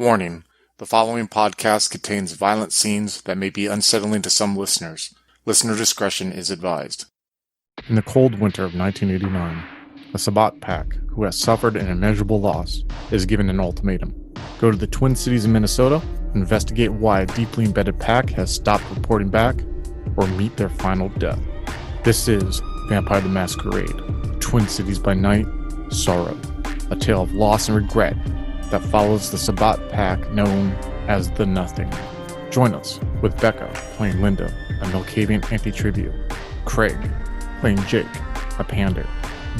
Warning: the following podcast contains violent scenes that may be unsettling to some listeners. Listener discretion is advised. In the cold winter of 1989, a Sabbat pack, who has suffered an immeasurable loss, is given an ultimatum. Go to the Twin Cities in Minnesota, investigate why a deeply embedded pack has stopped reporting back, or meet their final death. This is Vampire the Masquerade, Twin Cities by Night, Sorrow, a tale of loss and regret that follows the Sabbat pack known as the Nothing. Join us with Becca playing Linda, a Milcavian anti-tribute, Craig playing Jake, a Pander,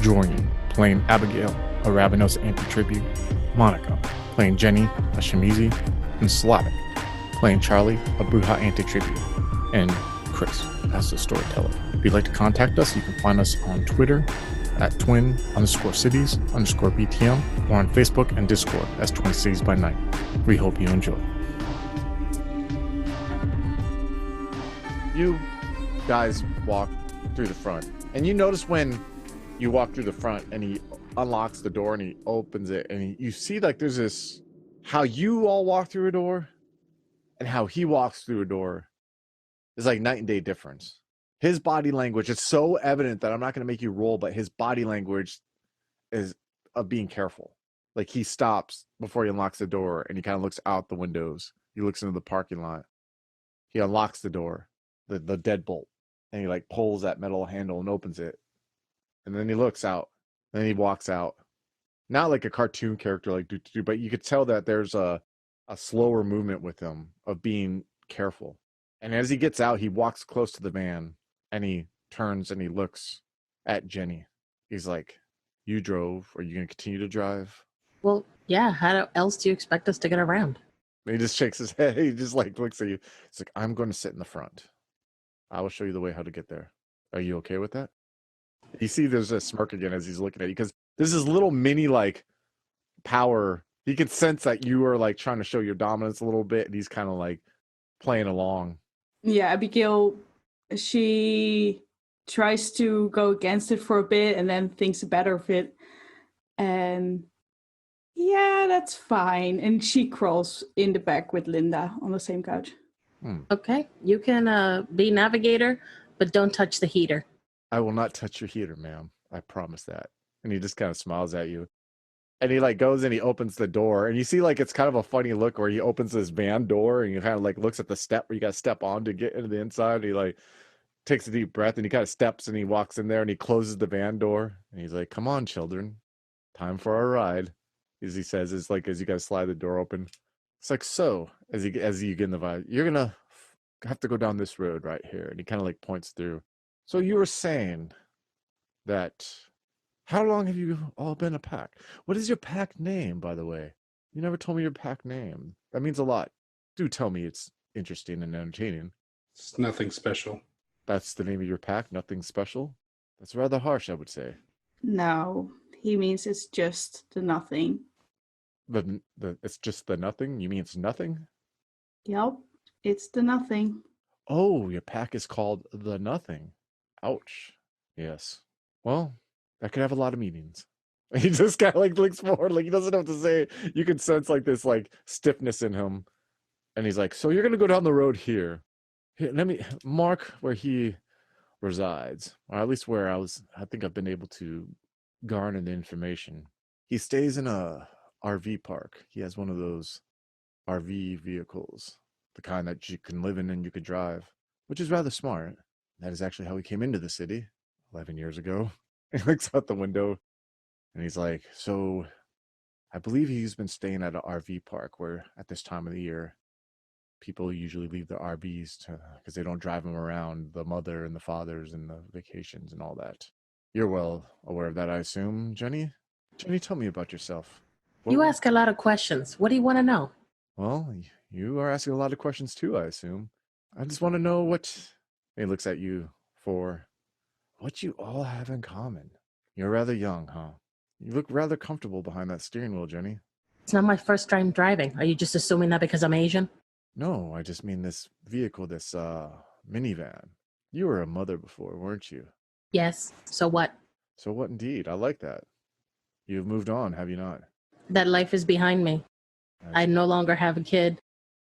Jordan playing Abigail, a Ravenos anti-tribute, Monica playing Jenny, a Shamizi, and Slavic playing Charlie, a Bruja anti-tribute, and Chris as the storyteller. If you'd like to contact us, you can find us on Twitter at twin_cities_BTM or on Facebook and Discord as Twin Cities by Night. We hope you enjoy. You guys walk through the front, and you notice when you walk through the front and he unlocks the door and he opens it, and you see like there's this, how you all walk through a door and how he walks through a door is like night and day difference. His body language is so evident that I'm not going to make you roll, but his body language is of being careful. Like he stops before he unlocks the door and he kind of looks out the windows. He looks into the parking lot. He unlocks the door, the deadbolt, and he like pulls that metal handle and opens it. And then he looks out. And then he walks out. Not like a cartoon character like do, but you could tell that there's a slower movement with him of being careful. And as he gets out, he walks close to the van. And he turns and he looks at Jenny. He's like, you drove. Are you going to continue to drive? Well, yeah. How else do you expect us to get around? And he just shakes his head. He just like looks at you. He's like, I'm going to sit in the front. I will show you the way how to get there. Are you okay with that? You see there's a smirk again as he's looking at you. Because there's this little mini like power. He can sense that you are like trying to show your dominance a little bit. And he's kind of like playing along. Yeah, Abigail, she tries to go against it for a bit and then thinks better of it. And yeah, that's fine. And she crawls in the back with Linda on the same couch. Okay, you can be navigator, but don't touch the heater. I will not touch your heater, ma'am. I promise that. And he just kind of smiles at you. And he like goes and he opens the door. And you see like it's kind of a funny look where he opens this van door and he kind of like looks at the step where you got to step on to get into the inside. And he like takes a deep breath and he kind of steps and he walks in there and he closes the van door. And he's like, come on, children. Time for our ride. As he says, it's like as you guys slide the door open. It's like, so as you get in the vibe, you're going to have to go down this road right here. And he kind of like points through. So you were saying that, how long have you all been a pack? What is your pack name, by the way? You never told me your pack name. That means a lot. Do tell me it's interesting and entertaining. It's nothing special. That's the name of your pack? Nothing special? That's rather harsh, I would say. No, he means it's just the Nothing. It's just the Nothing? You mean it's nothing? Yep, it's the Nothing. Oh, your pack is called the Nothing. Ouch. Yes. Well, that could have a lot of meanings. He just kind of like looks forward, like he doesn't know what to say. You can sense like this like stiffness in him. And he's like, so you're going to go down the road here. Here, let me mark where he resides, or at least where I think I've been able to garner the information. He stays in a RV park. He has one of those RV vehicles, the kind that you can live in and you could drive, which is rather smart. That is actually how he came into the city 11 years ago. He looks out the window and he's like, so I believe he's been staying at an RV park where at this time of the year, people usually leave their RVs because they don't drive them around, the mother and the fathers and the vacations and all that. You're well aware of that, I assume, Jenny? Jenny, tell me about yourself. You ask a lot of questions. What do you want to know? Well, you are asking a lot of questions too, I assume. I just want to know what... He looks at you for what you all have in common. You're rather young, huh? You look rather comfortable behind that steering wheel, Jenny. It's not my first time driving. Are you just assuming that because I'm Asian? No, I just mean this vehicle, this minivan. You were a mother before, weren't you? Yes. So what? So what indeed? I like that. You've moved on, have you not? That life is behind me. I no longer have a kid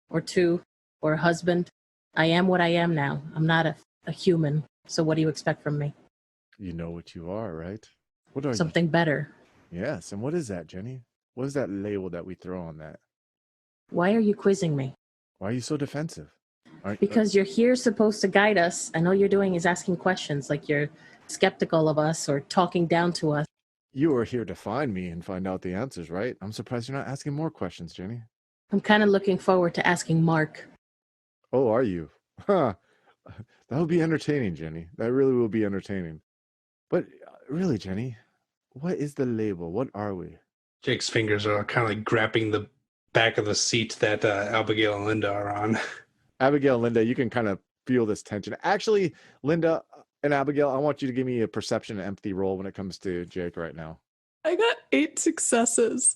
or two or a husband. I am what I am now. I'm not a human. So what do you expect from me? You know what you are, right? What are Something better. you? Yes, and what is that, Jenny? What is that label that we throw on that? Why are you quizzing me? Why are you so defensive? Because you're here supposed to guide us, and all you're doing is asking questions like you're skeptical of us or talking down to us. You are here to find me and find out the answers, right? I'm surprised you're not asking more questions, Jenny. I'm kind of looking forward to asking Mark. Oh, are you? Huh. That'll be entertaining, Jenny. That really will be entertaining. But really, Jenny, what is the label? What are we? Jake's fingers are kind of like grabbing the back of the seat that Abigail and Linda are on. Abigail and Linda, you can kind of feel this tension. Actually, Linda and Abigail, I want you to give me a perception and empathy roll when it comes to Jake right now. I got 8 successes.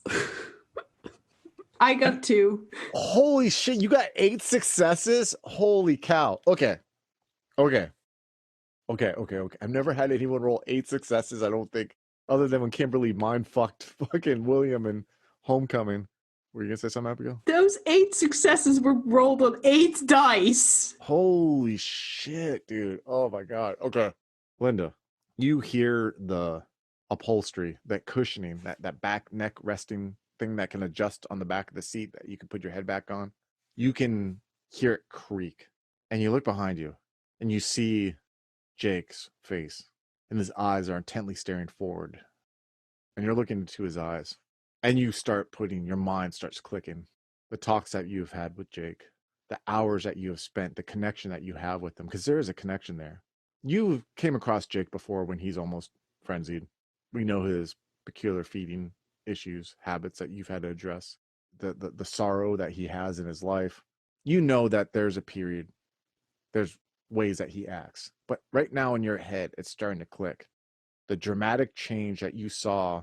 I got 2. Holy shit, you got 8 successes? Holy cow. Okay. I've never had anyone roll 8 successes, I don't think, other than when Kimberly mind fucked fucking William in Homecoming. Were you gonna say something, Abigail? Those 8 successes were rolled on 8 dice. Holy shit, dude. Oh my god. Okay. Linda, you hear the upholstery, that cushioning, that back neck resting thing that can adjust on the back of the seat that you can put your head back on. You can hear it creak. And you look behind you and you see Jake's face. And his eyes are intently staring forward. And you're looking into his eyes. And you start your mind starts clicking. The talks that you've had with Jake, the hours that you have spent, the connection that you have with him, because there is a connection there. You came across Jake before when he's almost frenzied. We know his peculiar feeding issues, habits that you've had to address, the sorrow that he has in his life. You know that there's a period, there's ways that he acts. But right now in your head, it's starting to click. The dramatic change that you saw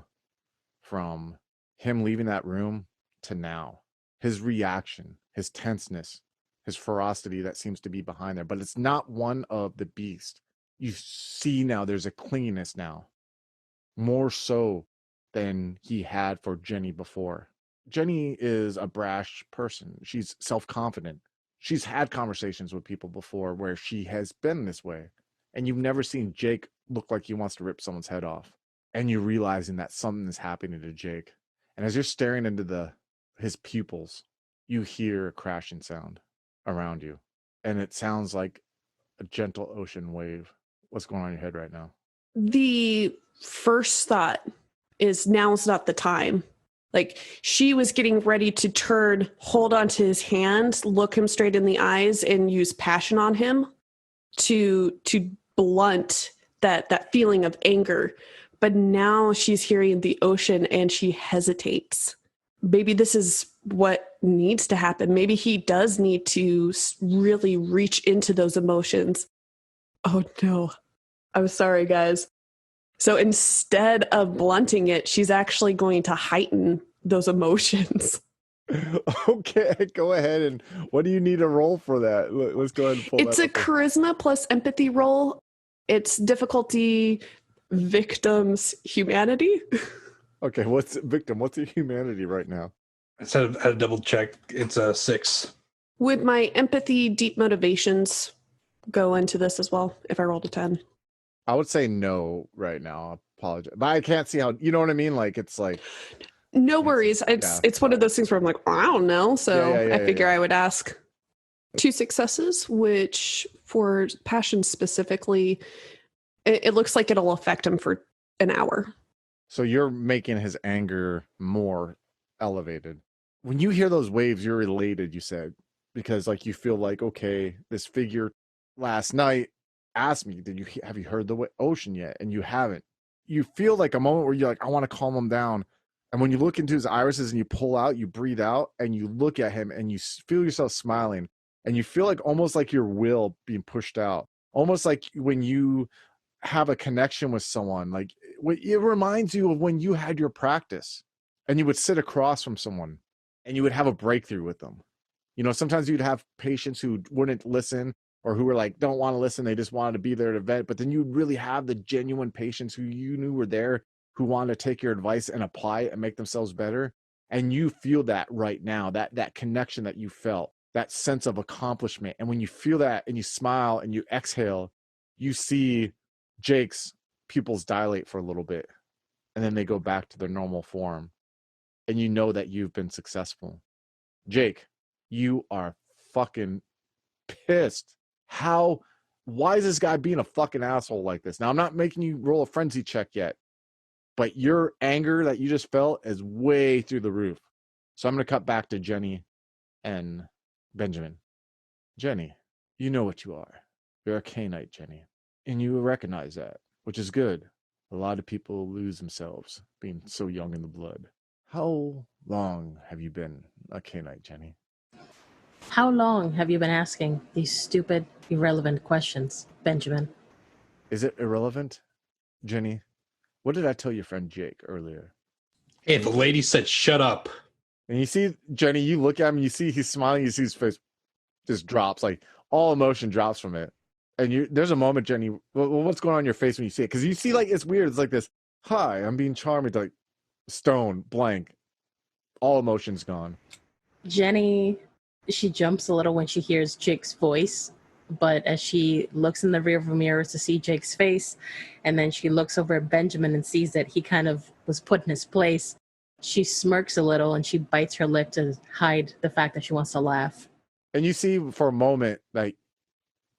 from him leaving that room to now, his reaction, his tenseness, his ferocity that seems to be behind there, but it's not one of the beast. You see now there's a cleanness now, more so than he had for Jenny before. Jenny is a brash person. She's self-confident. She's had conversations with people before where she has been this way. And you've never seen Jake look like he wants to rip someone's head off. And you're realizing that something is happening to Jake. And as you're staring into his pupils, you hear a crashing sound around you. And it sounds like a gentle ocean wave. What's going on in your head right now? The first thought is now's not the time. Like, she was getting ready to turn, hold onto his hand, look him straight in the eyes, and use passion on him to blunt that feeling of anger. But now she's hearing the ocean and she hesitates. Maybe this is what needs to happen. Maybe he does need to really reach into those emotions. Oh no. I'm sorry, guys. So instead of blunting it, she's actually going to heighten those emotions. Okay, go ahead. And what do you need to roll for that? Let's go ahead and pull It's that a up. charisma plus empathy roll. It's difficulty, victim's humanity. Okay, what's victim? What's your humanity right now? Instead of a double check, it's a 6. Would my empathy, deep motivations go into this as well if I rolled a 10? I would say no right now. I apologize. But I can't see how, you know what I mean? Like, it's like, No worries. It's one of those things where I'm like, I don't know. So I figure I would ask. 2 successes, which for passion specifically, it looks like it'll affect him for an hour. so you're making his anger more elevated. When you hear those waves, you're elated, you said, because like you feel like, okay, this figure last night asked me, have you heard the ocean yet? And you haven't. You feel like a moment where you're like, I want to calm him down. And when you look into his irises and you pull out, you breathe out and you look at him and you feel yourself smiling and you feel like almost like your will being pushed out, almost like when you have a connection with someone, like it reminds you of when you had your practice and you would sit across from someone and you would have a breakthrough with them. You know, sometimes you'd have patients who wouldn't listen or who were like, don't want to listen. They just wanted to be there to vent. But then you really have the genuine patients who you knew were there, who wanted to take your advice and apply it and make themselves better. And you feel that right now, that connection that you felt, that sense of accomplishment. And when you feel that and you smile and you exhale, you see Jake's pupils dilate for a little bit. And then they go back to their normal form. And you know that you've been successful. Jake, you are fucking pissed. Why is this guy being a fucking asshole like this? Now, I'm not making you roll a frenzy check yet, but your anger that you just felt is way through the roof. So I'm going to cut back to Jenny and Benjamin. Jenny, you know what you are. You're a Cainite, Jenny. And you recognize that, which is good. A lot of people lose themselves being so young in the blood. How long have you been a Cainite, Jenny? How long have you been asking these stupid, irrelevant questions, Benjamin? Is it irrelevant, Jenny? What did I tell your friend Jake earlier? Hey, the lady said shut up. And you see, Jenny, you look at him, you see he's smiling, you see his face just drops, like all emotion drops from it. And there's a moment, Jenny, what's going on in your face when you see it? Because you see, like, it's weird. It's like this, hi, I'm being charming, like stone, blank. All emotion's gone. Jenny, she jumps a little when she hears Jake's voice, but as she looks in the rearview mirror to see Jake's face, and then she looks over at Benjamin and sees that he kind of was put in his place, she smirks a little and she bites her lip to hide the fact that she wants to laugh. And you see for a moment, like,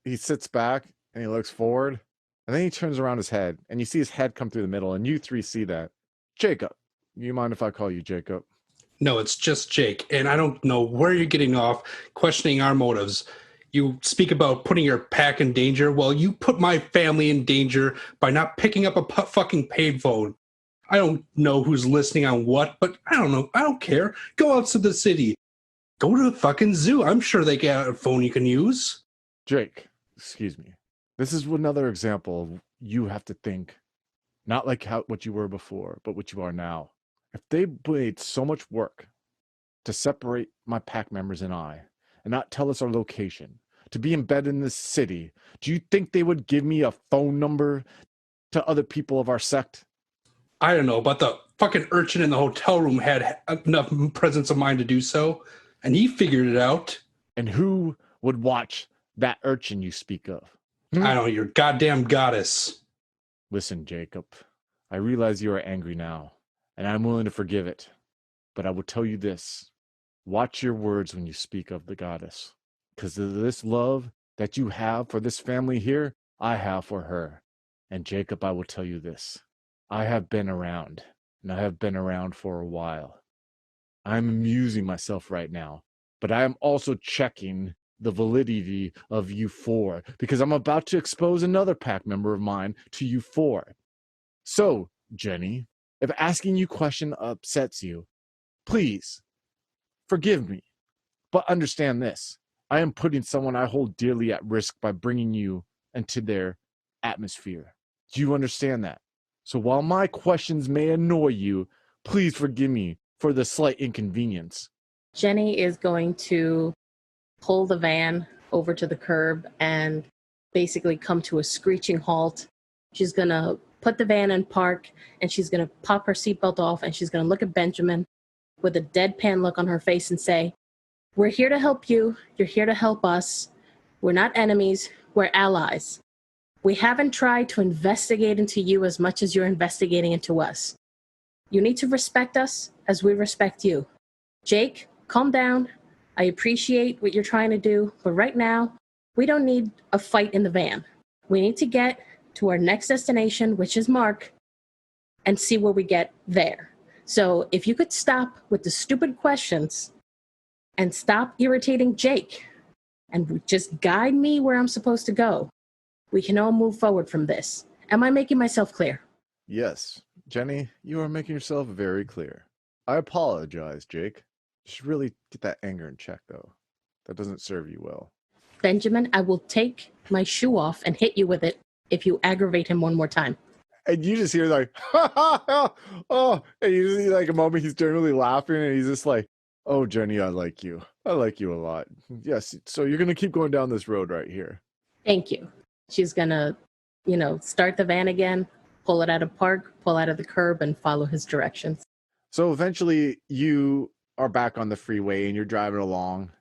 he sits back and he looks forward, and then he turns around his head, and you see his head come through the middle, and you three see that. Jacob, you mind if I call you Jacob? No, it's just Jake, and I don't know where you're getting off questioning our motives. You speak about putting your pack in danger. Well, you put my family in danger by not picking up a fucking payphone. I don't know who's listening on what, but I don't know. I don't care. Go out to the city. Go to the fucking zoo. I'm sure they got a phone you can use. Jake, excuse me. This is another example of you have to think, not like what you were before, but what you are now. If they made so much work to separate my pack members and I, and not tell us our location, to be embedded in this city, do you think they would give me a phone number to other people of our sect? I don't know, but the fucking urchin in the hotel room had enough presence of mind to do so, and he figured it out. And who would watch that urchin you speak of? I don't know, your goddamn goddess. Listen, Jacob, I realize you are angry now, and I'm willing to forgive it. But I will tell you this. Watch your words when you speak of the goddess. Because of this love that you have for this family here, I have for her. And Jacob, I will tell you this. I have been around, and I have been around for a while. I'm amusing myself right now, but I am also checking the validity of you four, because I'm about to expose another pack member of mine to you four. So, Jenny, if asking you question upsets you, please forgive me. But understand this. I am putting someone I hold dearly at risk by bringing you into their atmosphere. Do you understand that? So while my questions may annoy you, please forgive me for the slight inconvenience. Jenny is going to pull the van over to the curb and basically come to a screeching halt. She's going to put the van in park, and she's going to pop her seatbelt off, and she's going to look at Benjamin with a deadpan look on her face and say, "We're here to help you. You're here to help us. We're not enemies. We're allies. We haven't tried to investigate into you as much as you're investigating into us. You need to respect us as we respect you. Jake, calm down. I appreciate what you're trying to do, but right now, we don't need a fight in the van. We need to get to our next destination, which is Mark, and see where we get there. So if you could stop with the stupid questions and stop irritating Jake and just guide me where I'm supposed to go, we can all move forward from this. Am I making myself clear?" Yes, Jenny, you are making yourself very clear. I apologize, Jake. You should really get that anger in check, though. That doesn't serve you well. Benjamin, I will take my shoe off and hit you with it if you aggravate him one more time. And you just hear like, ha, ha, ha, oh, and you just see like a moment he's generally laughing, and he's just like, "Oh, Jenny, I like you. I like you a lot. Yes, so you're going to keep going down this road right here." Thank you. She's going to, start the van again, pull it out of park, pull out of the curb, and follow his directions. So eventually you are back on the freeway and you're driving along.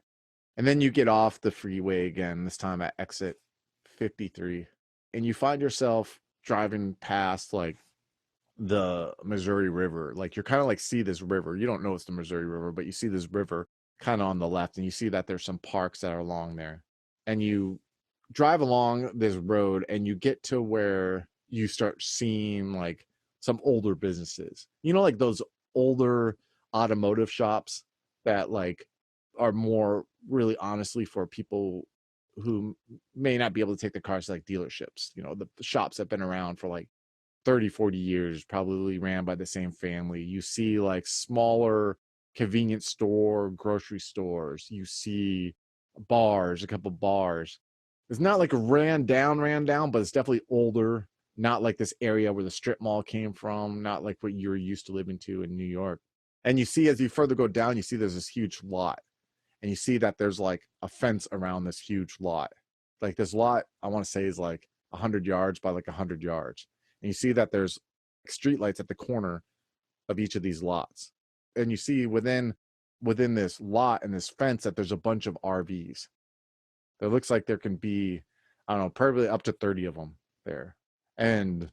And then you get off the freeway again, this time at exit 53. And you find yourself driving past like the Missouri River. Like you're kind of like see this river. You don't know it's the Missouri River, but you see this river kind of on the left. And you see that there's some parks that are along there. And you drive along this road and you get to where you start seeing like some older businesses. You know, like those older automotive shops that like are more really honestly for people who may not be able to take the cars to like dealerships. You know, the shops have been around for like 30, 40 years, probably ran by the same family. You see like smaller convenience store, grocery stores. You see bars, a couple bars. It's not like ran down, but it's definitely older. Not like this area where the strip mall came from, not like what you're used to living to in New York. And you see as you further go down, you see there's this huge lot. And you see that there's like a fence around this huge lot. Like this lot, I want to say is like 100 yards by like 100 yards. And you see that there's street lights at the corner of each of these lots. And you see within this lot and this fence that there's a bunch of RVs. It looks like there can be, I don't know, probably up to 30 of them there. And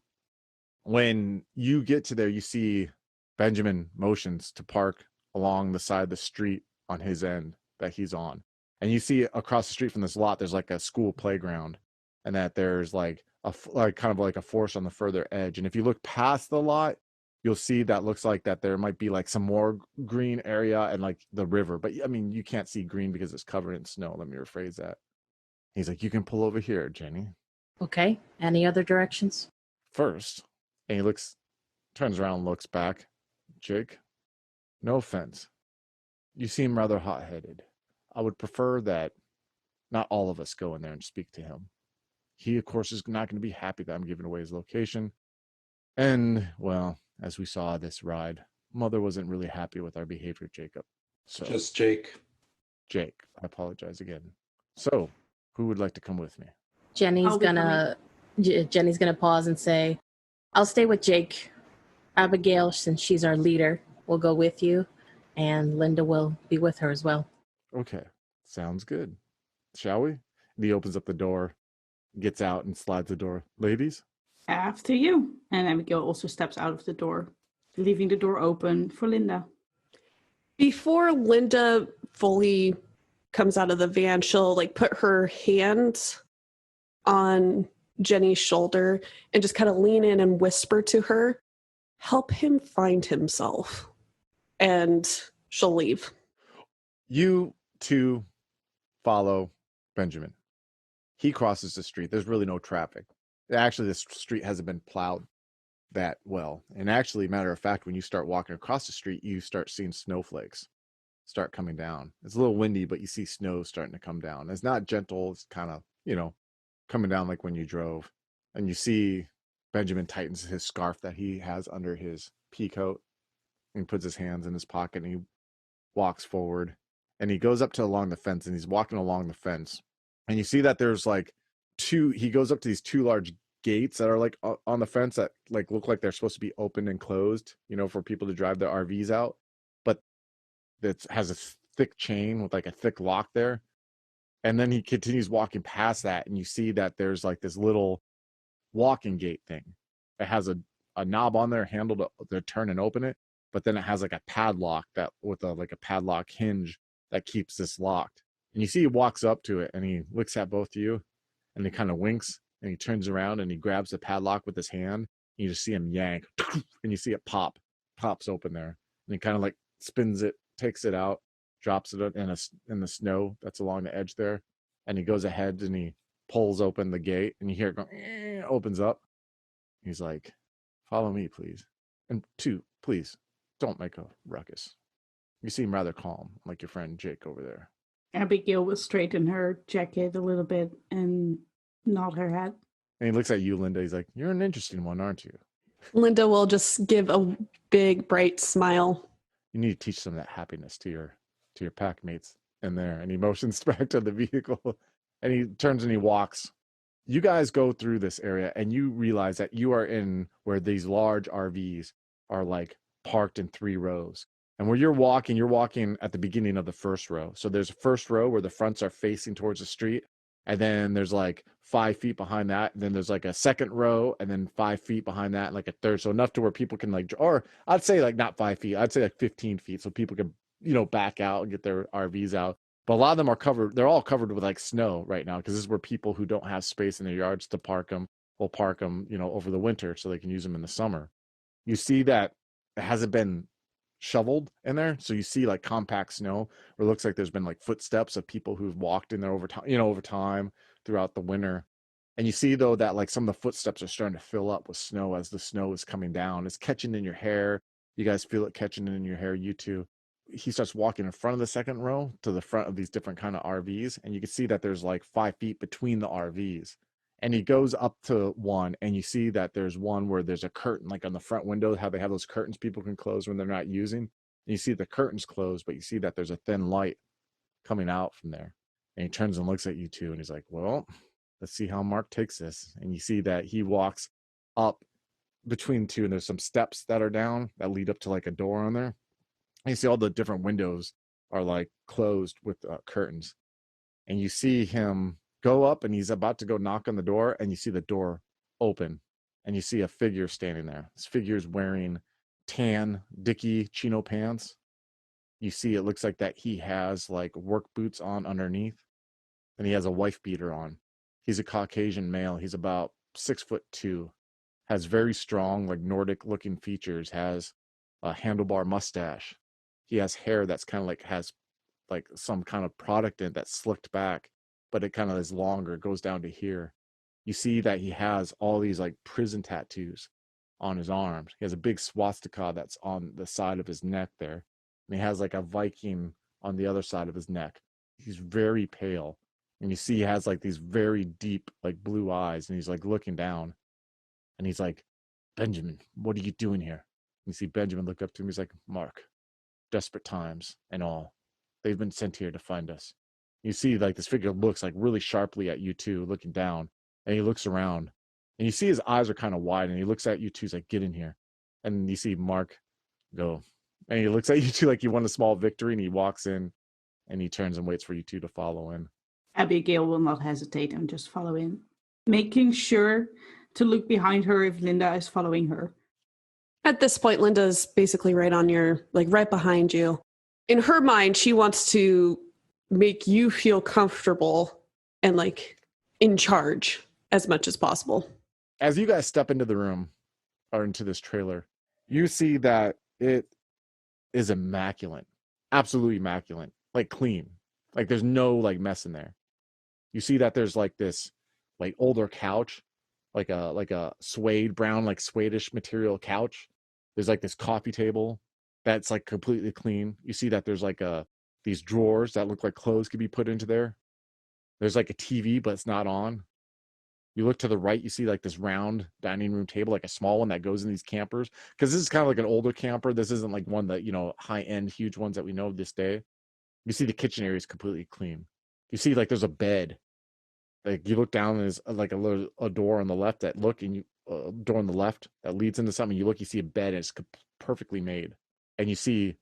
when you get to there, you see Benjamin motions to park along the side of the street on his end that he's on. And you see across the street from this lot, there's like a school playground, and that there's like kind of like a forest on the further edge. And if you look past the lot, you'll see that looks like that there might be like some more green area and like the river. But I mean, you can't see green because it's covered in snow. Let me rephrase that. He's like, you can pull over here, Jenny. Okay. Any other directions? First, and he turns around and looks back. Jake, no offense. You seem rather hot-headed. I would prefer that not all of us go in there and speak to him. He, of course, is not going to be happy that I'm giving away his location. And, well, as we saw this ride, Mother wasn't really happy with our behavior, Jacob. So, Just Jake. Jake, I apologize again. So, who would like to come with me? Jenny's gonna pause and say, I'll stay with Jake. Abigail, since she's our leader, will go with you, and Linda will be with her as well. Okay, sounds good. Shall we? And he opens up the door, gets out, and slides the door. Ladies? After you. And Abigail also steps out of the door, leaving the door open for Linda. Before Linda fully comes out of the van, she'll like put her hand on Jenny's shoulder and just kind of lean in and whisper to her, help him find himself. And she'll leave. You two follow Benjamin. He crosses the street. There's really no traffic. Actually, this street hasn't been plowed that well. And actually, matter of fact, when you start walking across the street, you start seeing snowflakes start coming down. It's a little windy, but you see snow starting to come down. It's not gentle. It's kind of, coming down like when you drove. And you see Benjamin tightens his scarf that he has under his pea coat and puts his hands in his pocket, and he walks forward. And he goes up to along the fence, and he's walking along the fence. And you see that there's like he goes up to these two large gates that are like on the fence that like look like they're supposed to be open and closed, for people to drive their RVs out. But it has a thick chain with like a thick lock there. And then he continues walking past that, and you see that there's like this little walking gate thing. It has a knob on there, handle to turn and open it. But then it has like a padlock that with a padlock hinge that keeps this locked. And you see he walks up to it, and he looks at both of you, and he kind of winks, and he turns around and he grabs the padlock with his hand. And you just see him yank, and you see it pops open there. And he kind of like spins it, takes it out, drops it in the snow that's along the edge there. And he goes ahead and he pulls open the gate, and you hear it go, opens up. He's like, follow me, please. And two, please, don't make a ruckus. You seem rather calm, like your friend Jake over there. Abigail will straighten her jacket a little bit and nod her head. And he looks at you, Linda. He's like, you're an interesting one, aren't you? Linda will just give a big, bright smile. You need to teach some of that happiness to your pack mates in there. And he motions back to the vehicle, and he turns and he walks. You guys go through this area, and you realize that you are in where these large RVs are like parked in 3 rows. And where you're walking at the beginning of the first row. So there's a first row where the fronts are facing towards the street. And then there's like 5 feet behind that. And then there's like a second row, and then 5 feet behind that, and like a third. So enough to where people can like, or I'd say like not 5 feet, I'd say like 15 feet. So people can, back out and get their RVs out. But a lot of them are covered. They're all covered with like snow right now, because this is where people who don't have space in their yards to park them will park them, over the winter so they can use them in the summer. You see that it hasn't been shoveled in there, so you see like compact snow where it looks like there's been like footsteps of people who've walked in there over time throughout the winter. And you see though that like some of the footsteps are starting to fill up with snow as the snow is coming down. It's catching in your hair. You guys feel it catching in your hair, you too. He starts walking in front of the second row to the front of these different kind of RVs, and you can see that there's like 5 feet between the RVs. And he goes up to one, and you see that there's one where there's a curtain, like on the front window, how they have those curtains people can close when they're not using. And you see the curtains closed, but you see that there's a thin light coming out from there. And he turns and looks at you two, and he's like, well, let's see how Mark takes this. And you see that he walks up between two, and there's some steps that are down that lead up to like a door on there. And you see all the different windows are like closed with curtains. And you see him go up, and he's about to go knock on the door, and you see the door open, and you see a figure standing there. This figure is wearing tan Dickie chino pants. You see it looks like that he has like work boots on underneath, and he has a wife beater on. He's a Caucasian male. He's about 6'2", has very strong like Nordic looking features, has a handlebar mustache. He has hair that's kind of like has like some kind of product in it that's slicked back, but it kind of is longer, it goes down to here. You see that he has all these like prison tattoos on his arms. He has a big swastika that's on the side of his neck there. And he has like a Viking on the other side of his neck. He's very pale. And you see he has like these very deep like blue eyes, and he's like looking down. And he's like, Benjamin, what are you doing here? And you see Benjamin look up to him. He's like, Mark, desperate times and all. They've been sent here to find us. You see like this figure looks like really sharply at you two, looking down, and he looks around, and you see his eyes are kind of wide, and he looks at you two, he's like, get in here. And you see Mark go, and he looks at you two like you won a small victory, and he walks in, and he turns and waits for you two to follow in. Abigail will not hesitate and just follow in, making sure to look behind her if Linda is following her. At this point, Linda's basically right behind you. In her mind, she wants to make you feel comfortable and like in charge as much as possible. As you guys step into the room or into this trailer, you see that it is immaculate, absolutely immaculate, like clean, like there's no like mess in there. You see that there's like this like older couch, like a suede brown, like suede-ish material couch. There's like this coffee table that's like completely clean. You see that there's like these drawers that look like clothes could be put into there. There's like a TV, but it's not on. You look to the right, you see like this round dining room table, like a small one that goes in these campers. Because this is kind of like an older camper. This isn't like one that, high-end, huge ones that we know of this day. You see the kitchen area is completely clean. You see like there's a bed. Like you look down and there's like a door on the left door on the left that leads into something. You look, you see a bed, and it's perfectly made. And you see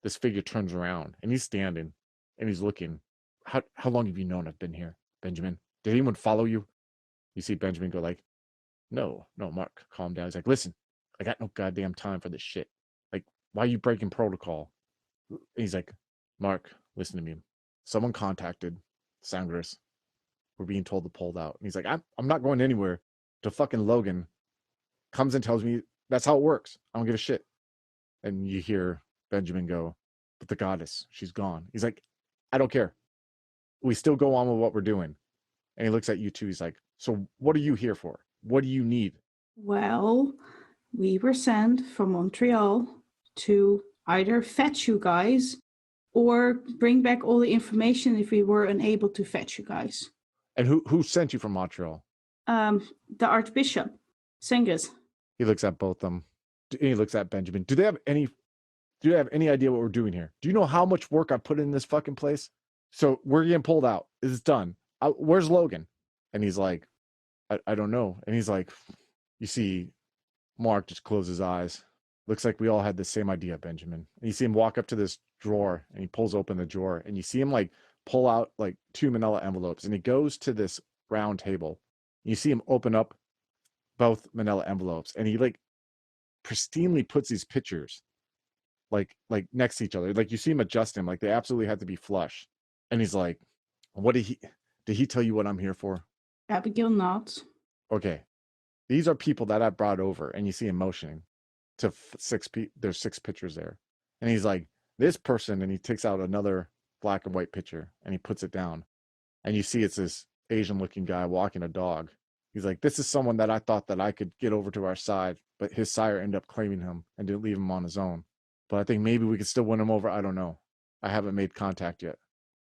this figure turns around, and he's standing, and he's looking. How long have you known I've been here, Benjamin? Did anyone follow you? You see Benjamin go like, no, Mark, calm down. He's like, listen, I got no goddamn time for this shit. Like, why are you breaking protocol? And he's like, Mark, listen to me. Someone contacted Sangres. We're being told to pull out. And he's like, I'm not going anywhere. To fucking Logan comes and tells me that's how it works. I don't give a shit. And you hear Benjamin go, but the goddess, she's gone. He's like, I don't care. We still go on with what we're doing. And he looks at you two. He's like, so what are you here for? What do you need? Well, we were sent from Montreal to either fetch you guys or bring back all the information if we were unable to fetch you guys. And who sent you from Montreal? The Archbishop, Singers. He looks at both of them. And he looks at Benjamin. Do they have any idea what we're doing here? Do you know how much work I put in this fucking place? So we're getting pulled out. It's done. Where's Logan? And he's like, I don't know. And he's like, you see Mark just close his eyes. Looks like we all had the same idea, Benjamin. And you see him walk up to this drawer, and he pulls open the drawer, and you see him like pull out like 2 manila envelopes, and he goes to this round table. You see him open up both manila envelopes, and he like pristinely puts these pictures like next to each other. Like you see him adjust them, like they absolutely had to be flush. And he's like, "What did he tell you what I'm here for?" Abigail nods. Okay, these are people that I brought over, and you see him motioning to there's 6 pictures there, and he's like, "This person," and he takes out another black and white picture, and he puts it down, and you see it's this Asian-looking guy walking a dog. He's like, "This is someone that I thought that I could get over to our side, but his sire ended up claiming him and didn't leave him on his own. But I think maybe we could still win him over. I don't know. I haven't made contact yet.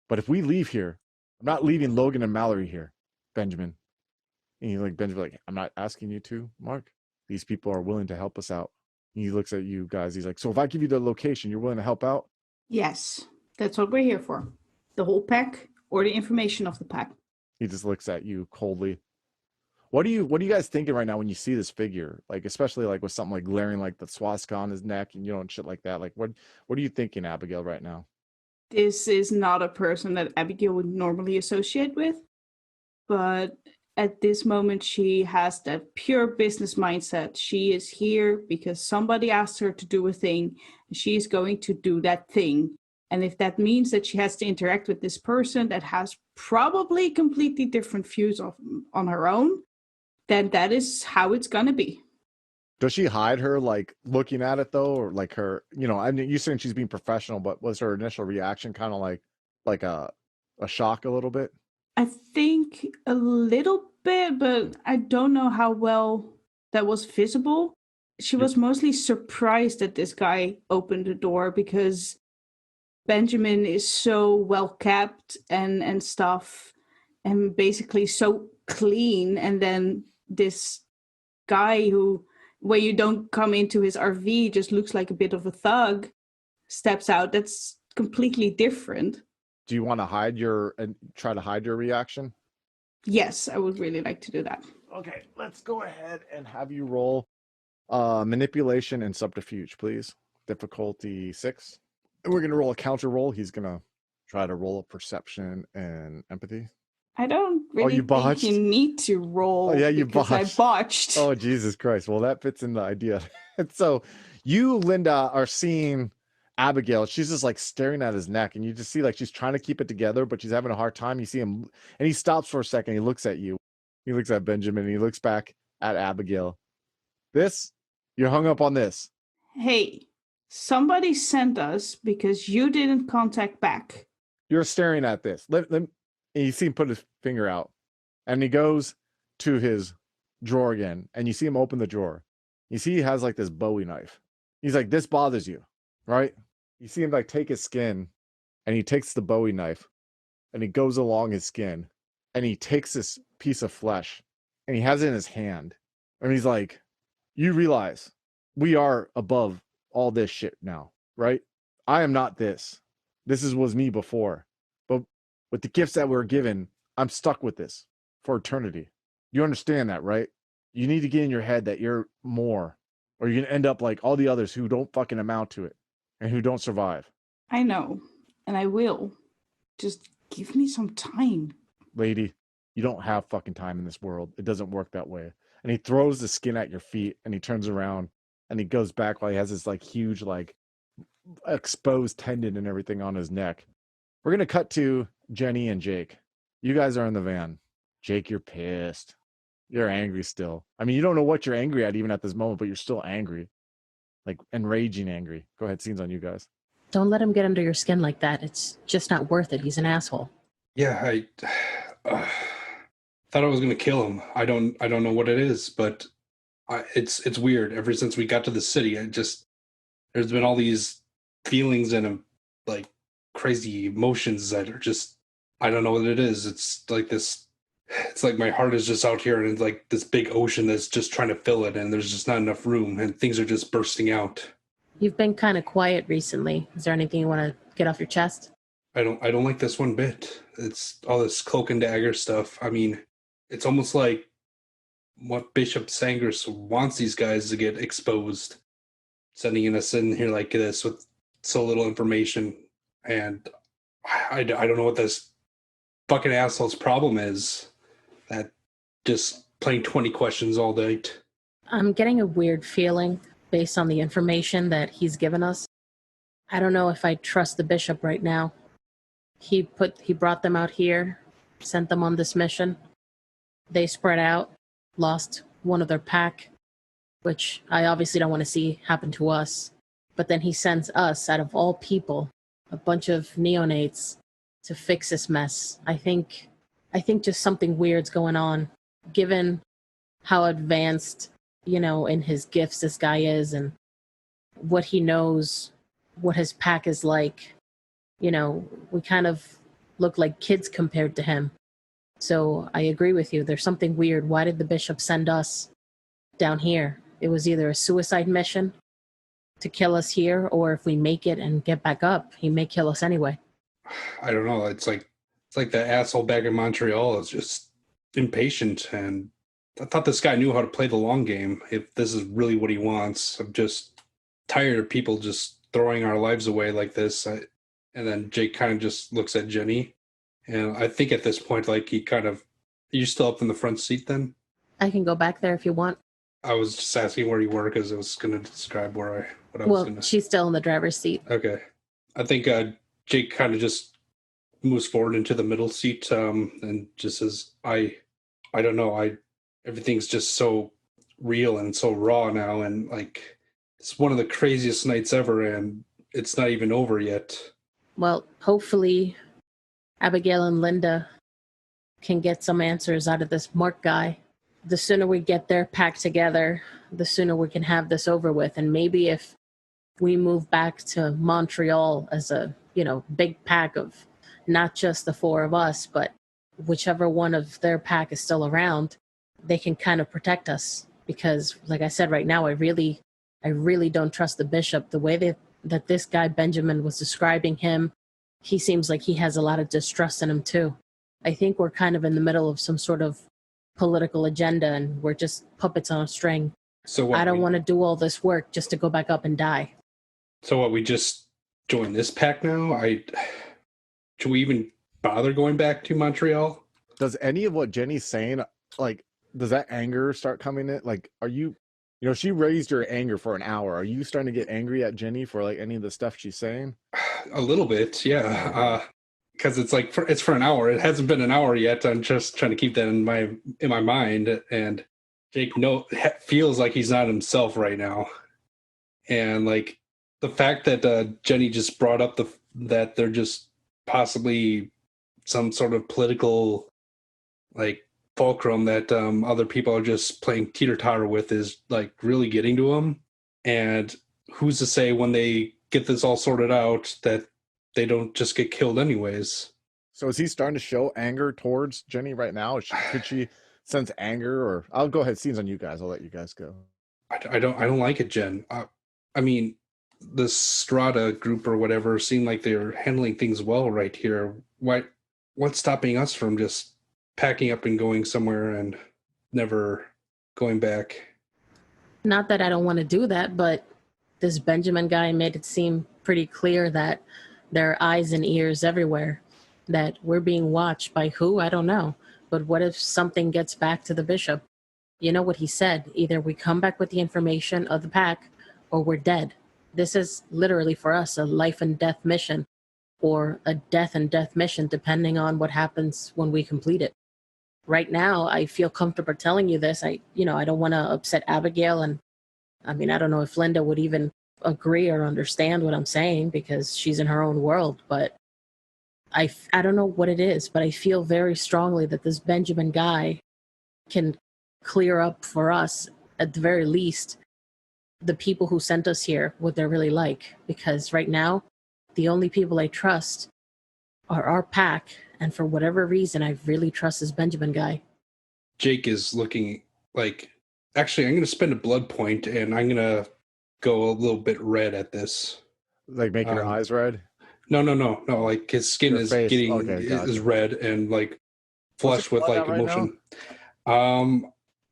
But if we leave here, I'm not leaving Logan and Mallory here, Benjamin." And he's like, Benjamin, like, "I'm not asking you to, Mark. These people are willing to help us out." And he looks at you guys. He's like, "So if I give you the location, you're willing to help out?" Yes, that's what we're here for. The whole pack or the information of the pack. He just looks at you coldly. What are you guys thinking right now when you see this figure? Like, especially like with something like glaring like the swastika on his neck and and shit like that. Like what are you thinking, Abigail, right now? This is not a person that Abigail would normally associate with, but at this moment she has that pure business mindset. She is here because somebody asked her to do a thing, and she is going to do that thing. And if that means that she has to interact with this person that has probably completely different views on her own, then that is how it's going to be. Does she hide her like looking at it though, or like her? I mean, you're saying she's being professional, but was her initial reaction kind of like a shock a little bit? I think a little bit, but I don't know how well that was visible. She was mostly surprised that this guy opened the door because Benjamin is so well kept and stuff, and basically so clean. And then this guy who, when you don't come into his RV, just looks like a bit of a thug, steps out. That's completely different. Do you want to try to hide your reaction? Yes, I would really like to do that. Okay, let's go ahead and have you roll manipulation and subterfuge, please. Difficulty 6. And we're going to roll a counter roll. He's going to try to roll a perception and empathy. I don't really think you need to roll. Oh, yeah, you because botched. I botched. Oh, Jesus Christ. Well, that fits in the idea. So you, Linda, are seeing Abigail. She's just like staring at his neck, and you just see like she's trying to keep it together, but she's having a hard time. You see him, and he stops for a second. He looks at you. He looks at Benjamin, and he looks back at Abigail. You're hung up on this. Hey, somebody sent us because you didn't contact back. You're staring at this. And you see him put his finger out, and he goes to his drawer again, and you see him open the drawer. You see he has like this Bowie knife. He's like, "This bothers you, right?" You see him like take his skin, and he takes the Bowie knife, and he goes along his skin, and he takes this piece of flesh, and he has it in his hand, and he's like, "You realize we are above all this shit now, right? I am not this. This was me before. But with the gifts that we're given, I'm stuck with this for eternity. You understand that, right? You need to get in your head that you're more, or you're going to end up like all the others who don't fucking amount to it and who don't survive." I know, and I will. Just give me some time. Lady, you don't have fucking time in this world. It doesn't work that way. And he throws the skin at your feet, and he turns around, and he goes back while he has this like huge like exposed tendon and everything on his neck. We're going to cut to Jenny and Jake. You guys are in the van. Jake, you're pissed. You're angry still. I mean, you don't know what you're angry at even at this moment, but you're still angry. Like enraging angry. Go ahead, scenes on you guys. Don't let him get under your skin like that. It's just not worth it. He's an asshole. Yeah, I thought I was gonna kill him. I don't know what it is, but it's weird. Ever since we got to the city, there's been all these feelings and like crazy emotions that are just, I don't know what it is. It's like this. It's like my heart is just out here, and it's like this big ocean that's just trying to fill it, and there's just not enough room, and things are just bursting out. You've been kind of quiet recently. Is there anything you want to get off your chest? I don't like this one bit. It's all this cloak and dagger stuff. I mean, it's almost like what Bishop Sangers wants these guys to get exposed. sending us in here like this with so little information. And I don't know what this fucking asshole's problem is. That just playing 20 questions all night. I'm getting a weird feeling based on the information that he's given us. I don't know if I trust the bishop right now. He brought them out here, sent them on this mission. They spread out, lost one of their pack, which I obviously don't want to see happen to us. But then he sends us, out of all people, a bunch of neonates to fix this mess. I think just something weird's going on, given how advanced, in his gifts this guy is and what he knows, what his pack is like. We kind of look like kids compared to him. So I agree with you. There's something weird. Why did the bishop send us down here? It was either a suicide mission to kill us here, or if we make it and get back up, he may kill us anyway. I don't know. It's like that asshole back in Montreal is just impatient, and I thought this guy knew how to play the long game. If this is really what he wants, I'm just tired of people just throwing our lives away like this. And then Jake kind of just looks at Jenny, and I think at this point, like are you still up in the front seat then? I can go back there if you want. I was just asking where you were because I was going to describe what I was going to. Well, she's still in the driver's seat. Okay. I think Jake kind of just moves forward into the middle seat and just says, I don't know. Everything's just so real and so raw now. And like, it's one of the craziest nights ever. And it's not even over yet. Well, hopefully Abigail and Linda can get some answers out of this Mark guy. The sooner we get their pack together, the sooner we can have this over with. And maybe if we move back to Montreal as a, big pack of not just the four of us, but whichever one of their pack is still around, they can kind of protect us. Because like I said, right now, I really don't trust the bishop. The way that this guy Benjamin was describing him, he seems like he has a lot of distrust in him too. I think we're kind of in the middle of some sort of political agenda and we're just puppets on a string. So what, I don't want to do all this work just to go back up and die. So what, we just join this pack now? Should we even bother going back to Montreal? Does any of what Jenny's saying, like, does that anger start coming in? Like, are you, she raised your anger for an hour. Are you starting to get angry at Jenny for like any of the stuff she's saying? A little bit, yeah. Because it's like it's for an hour. It hasn't been an hour yet. I'm just trying to keep that in my mind. And Jake feels like he's not himself right now. And like the fact that Jenny just brought up that they're just possibly some sort of political like fulcrum that other people are just playing teeter-totter with is like really getting to him. And who's to say when they get this all sorted out that they don't just get killed anyways? So is he starting to show anger towards Jenny right now? Could she sense anger? Or I'll go ahead. Scenes on you guys. I'll let you guys go. I don't like it, Jen. I mean, the Strata group or whatever seem like they're handling things well right here. What's stopping us from just packing up and going somewhere and never going back? Not that I don't want to do that, but this Benjamin guy made it seem pretty clear that there are eyes and ears everywhere, that we're being watched by who? I don't know. But what if something gets back to the bishop? You know what he said, either we come back with the information of the pack or we're dead. This is literally for us a life and death mission, or a death and death mission, depending on what happens when we complete it. Right now, I feel comfortable telling you this. I don't want to upset Abigail, and I mean, I don't know if Linda would even agree or understand what I'm saying because she's in her own world, but I don't know what it is, but I feel very strongly that this Benjamin guy can clear up for us, at the very least, the people who sent us here, what they're really like. Because right now, the only people I trust are our pack, and for whatever reason, I really trust this Benjamin guy. Jake is looking like, actually, I'm going to spend a blood point, and I'm going to go a little bit red at this. Like making her eyes red? No. Like his skin is getting is red and like flushed with like emotion. Right,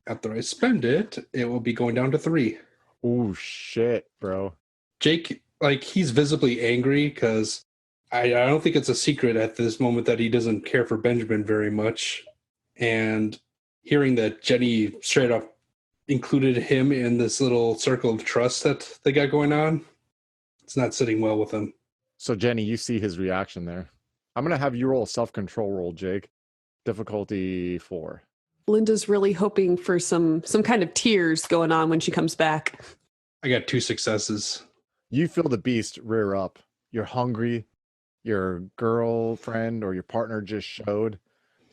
after I spend it, it will be going down to 3. Oh shit, bro. Jake, like, he's visibly angry because I don't think it's a secret at this moment that he doesn't care for Benjamin very much. And hearing that Jenny straight up included him in this little circle of trust that they got going on, it's not sitting well with him. So Jenny, you see his reaction there. I'm gonna have you roll a self-control roll, Jake. Difficulty 4. Linda's really hoping for some kind of tears going on when she comes back. I got 2 successes. You feel the beast rear up. You're hungry. Your girlfriend or your partner just showed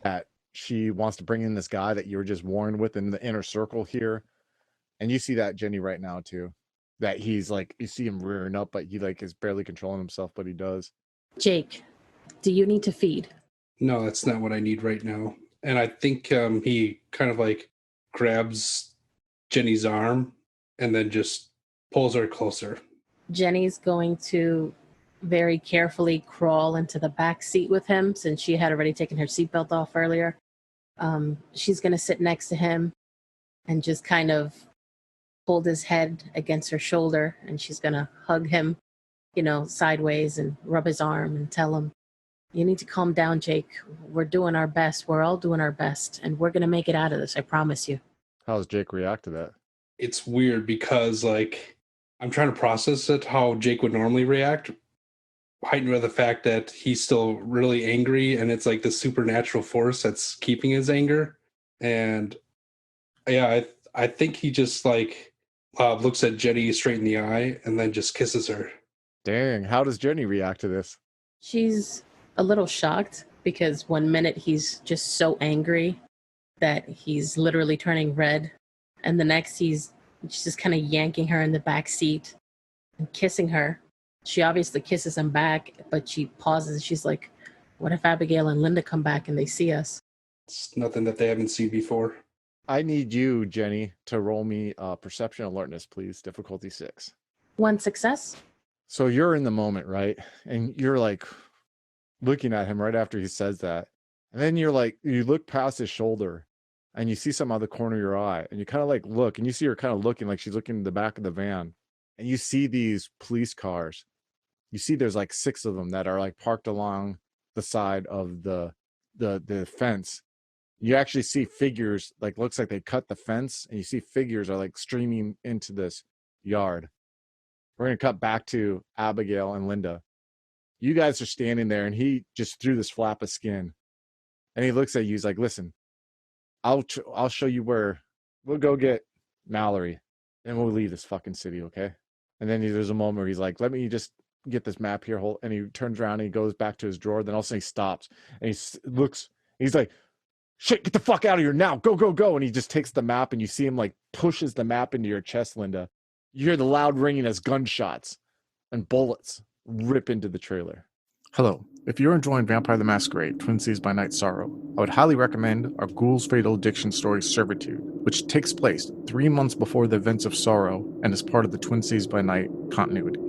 that she wants to bring in this guy that you were just warned with in the inner circle here. And you see that, Jenny, right now too. That he's like, you see him rearing up, but he like is barely controlling himself, but he does. Jake, do you need to feed? No, that's not what I need right now. And I think he kind of like grabs Jenny's arm and then just pulls her closer. Jenny's going to very carefully crawl into the back seat with him since she had already taken her seatbelt off earlier. She's going to sit next to him and just kind of hold his head against her shoulder, and she's going to hug him, sideways and rub his arm and tell him, you need to calm down, Jake. We're doing our best. We're all doing our best, and we're going to make it out of this. I promise you. How does Jake react to that? It's weird because, like, I'm trying to process it how Jake would normally react, heightened by the fact that he's still really angry, and it's like the supernatural force that's keeping his anger. And yeah, I think he just like looks at Jenny straight in the eye and then just kisses her. Dang, how does Jenny react to this? She's a little shocked because one minute he's just so angry that he's literally turning red, and the next he's just kind of yanking her in the back seat and kissing her. She obviously kisses him back, but she pauses. She's like, what if Abigail and Linda come back and they see us? It's nothing that they haven't seen before. I need you, Jenny, to roll me perception alertness, please. Difficulty 6. 1 success. So you're in the moment, right? And you're like looking at him right after he says that. And then you're like, you look past his shoulder and you see something out of the corner of your eye. And you kind of like look and you see her kind of looking like she's looking in the back of the van. And you see these police cars. You see there's like 6 of them that are like parked along the side of the fence. You actually see figures, like looks like they cut the fence, and you see figures are like streaming into this yard. We're going to cut back to Abigail and Linda. You guys are standing there, and he just threw this flap of skin. And he looks at you, he's like, listen, I'll show you where we'll go get Mallory, and we'll leave this fucking city, okay? And then there's a moment where he's like, let me just get this map here. And he turns around and he goes back to his drawer. Then all of a sudden he stops, and he looks, he's like, shit, get the fuck out of here now. Go, go, go. And he just takes the map, and you see him like pushes the map into your chest, Linda. You hear the loud ringing as gunshots and bullets rip into the trailer. Hello. If you're enjoying Vampire the Masquerade, Twin Seas by Night Sorrow, I would highly recommend our Ghouls Fatal Addiction story Servitude, which takes place 3 months before the events of Sorrow and is part of the Twin Seas by Night continuity.